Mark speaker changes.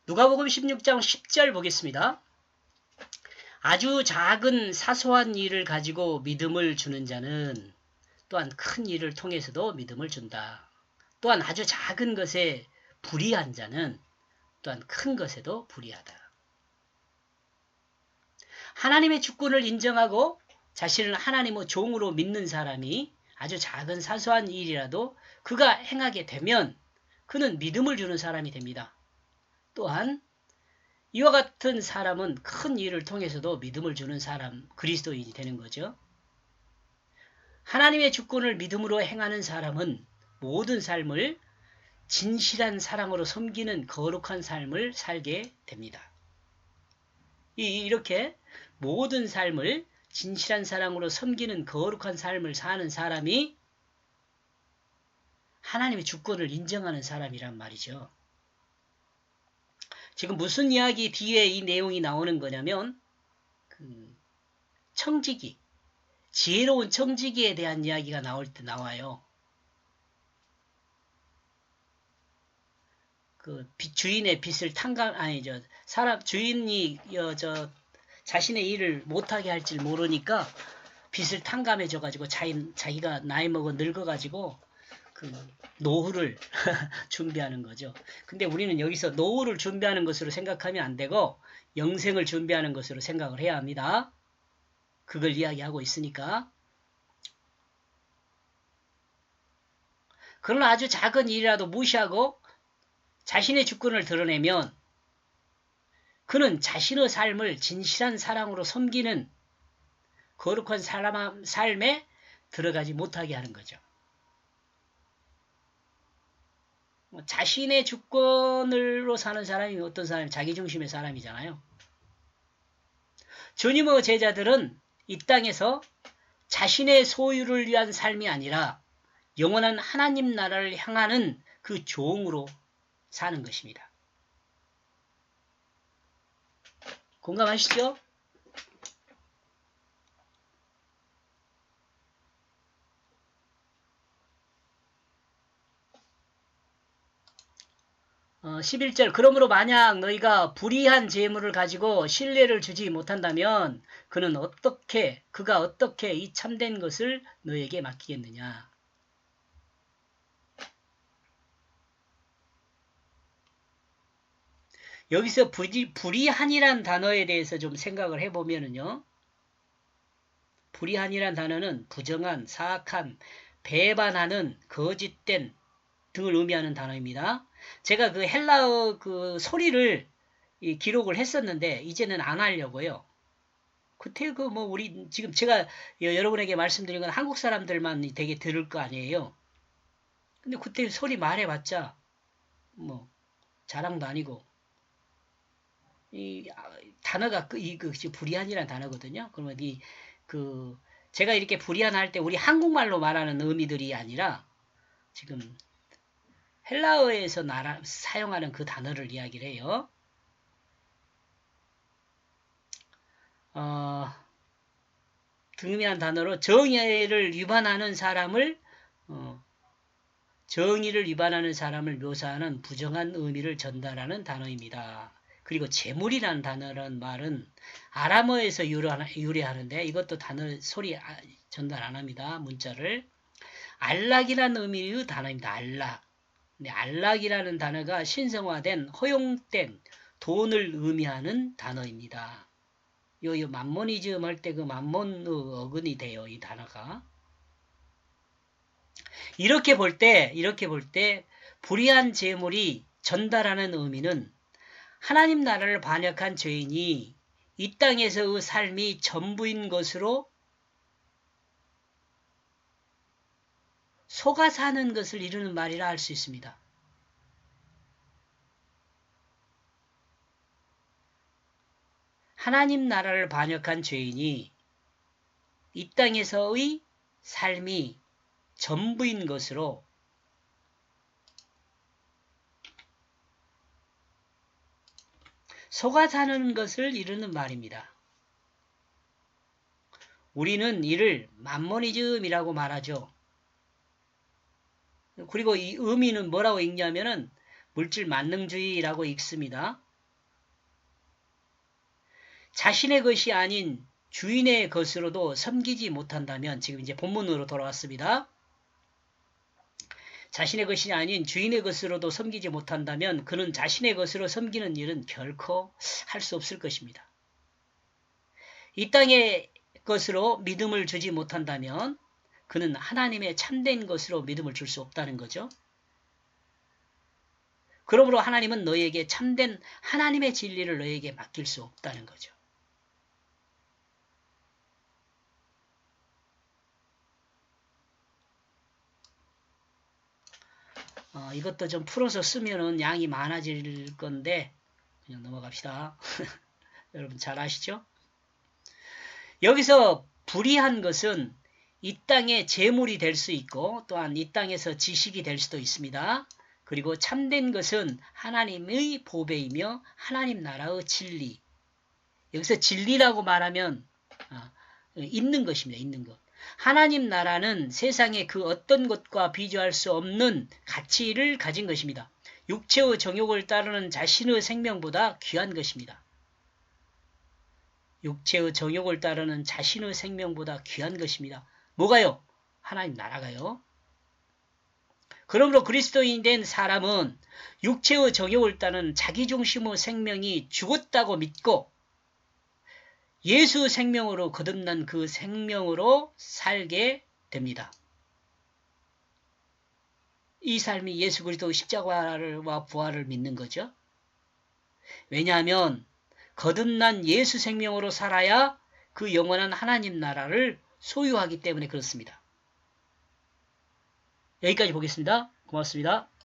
Speaker 1: 누가복음 16장 10절 보겠습니다. 아주 작은 사소한 일을 가지고 믿음을 주는 자는 또한 큰 일을 통해서도 믿음을 준다. 또한 아주 작은 것에 불의한 자는 또한 큰 것에도 불의하다. 하나님의 주권을 인정하고 자신을 하나님의 종으로 믿는 사람이 아주 작은 사소한 일이라도 그가 행하게 되면 그는 믿음을 주는 사람이 됩니다. 또한 이와 같은 사람은 큰 일을 통해서도 믿음을 주는 사람, 그리스도인이 되는 거죠. 하나님의 주권을 믿음으로 행하는 사람은 모든 삶을 진실한 사랑으로 섬기는 거룩한 삶을 살게 됩니다. 이렇게 모든 삶을 진실한 사랑으로 섬기는 거룩한 삶을 사는 사람이 하나님의 주권을 인정하는 사람이란 말이죠. 지금 무슨 이야기 뒤에 이 내용이 나오는 거냐면 청지기, 지혜로운 청지기에 대한 이야기가 나올 때 나와요. 주인의 빚을 주인이 자신의 일을 못하게 할 줄 모르니까 빚을 탕감해줘가지고 자기가 나이 먹어 늙어가지고 노후를 준비하는 거죠. 근데 우리는 여기서 노후를 준비하는 것으로 생각하면 안 되고 영생을 준비하는 것으로 생각을 해야 합니다. 그걸 이야기하고 있으니까. 그러나 아주 작은 일이라도 무시하고 자신의 주권을 드러내면 그는 자신의 삶을 진실한 사랑으로 섬기는 거룩한 삶에 들어가지 못하게 하는 거죠. 자신의 주권으로 사는 사람이 어떤 사람이 자기중심의 사람이잖아요. 주님의 제자들은 이 땅에서 자신의 소유를 위한 삶이 아니라 영원한 하나님 나라를 향하는 그 종으로 사는 것입니다. 공감하시죠? 11절 그러므로 만약 너희가 불의한 재물을 가지고 신뢰를 주지 못한다면 그가 어떻게 이 참된 것을 너희에게 맡기겠느냐. 여기서 불의한이란 단어에 대해서 좀 생각을 해보면은요. 불의한이란 단어는 부정한, 사악한, 배반하는, 거짓된 등을 의미하는 단어입니다. 제가 헬라어 소리를 기록을 했었는데 이제는 안 하려고요. 그때 우리 지금 제가 여러분에게 말씀드린 건 한국 사람들만 되게 들을 거 아니에요. 근데 그때 소리 말해봤자 자랑도 아니고 이 단어가 불의한이라는 단어거든요. 그러면 제가 이렇게 불의한 할 때 우리 한국말로 말하는 의미들이 아니라 지금 헬라어에서 사용하는 그 단어를 이야기를 해요. 등이라는 단어로 정의를 위반하는 사람을 묘사하는 부정한 의미를 전달하는 단어입니다. 그리고 재물이라는 단어라는 말은 아람어에서 유래하는데 이것도 단어 소리 전달 안 합니다. 문자를. 안락이라는 의미의 단어입니다. 안락. 근데 안락이라는 단어가 신성화된 허용된 돈을 의미하는 단어입니다. 요 만모니즘 할 때 만몬의 어근이 돼요. 이 단어가. 이렇게 볼 때 불의한 재물이 전달하는 의미는 하나님 나라를 반역한 죄인이 이 땅에서의 삶이 전부인 것으로 속아 사는 것을 이루는 말이라 할 수 있습니다. 하나님 나라를 반역한 죄인이 이 땅에서의 삶이 전부인 것으로 속아 사는 것을 이루는 말입니다. 우리는 이를 만모니즘이라고 말하죠. 그리고 이 의미는 뭐라고 읽냐면은 물질 만능주의라고 읽습니다. 자신의 것이 아닌 주인의 것으로도 섬기지 못한다면, 지금 이제 본문으로 돌아왔습니다. 자신의 것이 아닌 주인의 것으로도 섬기지 못한다면 그는 자신의 것으로 섬기는 일은 결코 할 수 없을 것입니다. 이 땅의 것으로 믿음을 주지 못한다면 그는 하나님의 참된 것으로 믿음을 줄 수 없다는 거죠. 그러므로 하나님은 너에게 참된 하나님의 진리를 너에게 맡길 수 없다는 거죠. 이것도 좀 풀어서 쓰면은 양이 많아질 건데 그냥 넘어갑시다. 여러분 잘 아시죠? 여기서 불의한 것은 이 땅의 재물이 될 수 있고 또한 이 땅에서 지식이 될 수도 있습니다. 그리고 참된 것은 하나님의 보배이며 하나님 나라의 진리. 여기서 진리라고 말하면 있는 것입니다. 있는 것. 하나님 나라는 세상의 그 어떤 것과 비교할 수 없는 가치를 가진 것입니다. 육체의 정욕을 따르는 자신의 생명보다 귀한 것입니다. 육체의 정욕을 따르는 자신의 생명보다 귀한 것입니다. 뭐가요? 하나님 나라가요. 그러므로 그리스도인이 된 사람은 육체의 정욕을 따르는 자기중심의 생명이 죽었다고 믿고 예수 생명으로 거듭난 그 생명으로 살게 됩니다. 이 삶이 예수 그리스도의 십자가와 부활을 믿는 거죠. 왜냐하면 거듭난 예수 생명으로 살아야 그 영원한 하나님 나라를 소유하기 때문에 그렇습니다. 여기까지 보겠습니다. 고맙습니다.